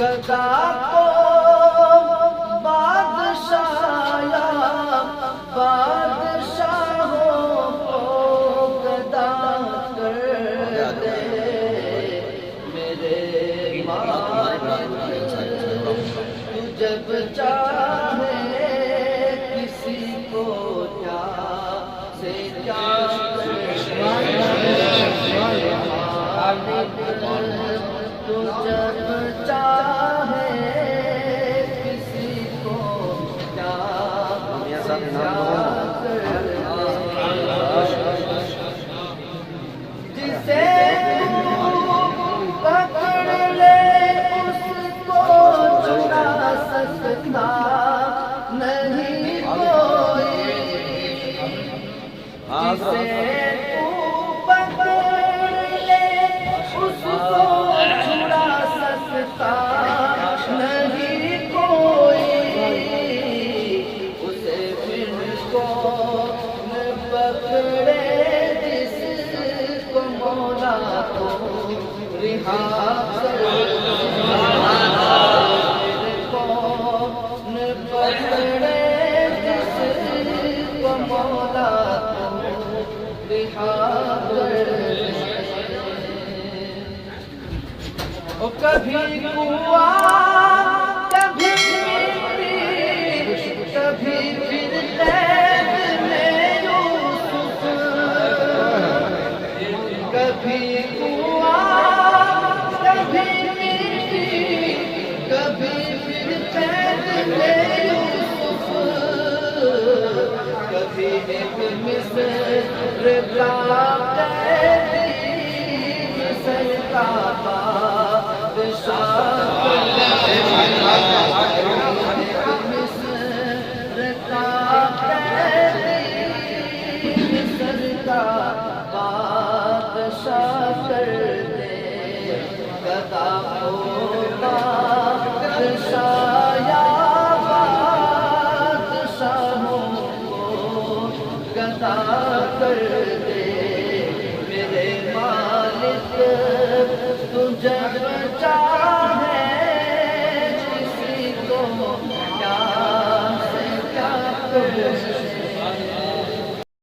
गदा को बादशाया बादशाहों को गदा कर दे मेरे मालिक तू जब चाहे किसी को क्या से क्या तू जब चाहे किसी को क्या जिसे पकड़ ले उसको छुड़ा सकता नहीं कोई जिसे नहीं कोई उसे फिर कौन पकड़े जिसको मौला को रिहा कर कौन पकड़े जिसको मौला को रिहा कर कभी कुआ कभी मिट्टी कभी फिर तैर में यूसुफ कभी कुआ कभी मिट्टी कभी फिर तैर में यूसुफ कभी एक मिस्र का कैदी मिस्र का बादशाह कर दे गदा को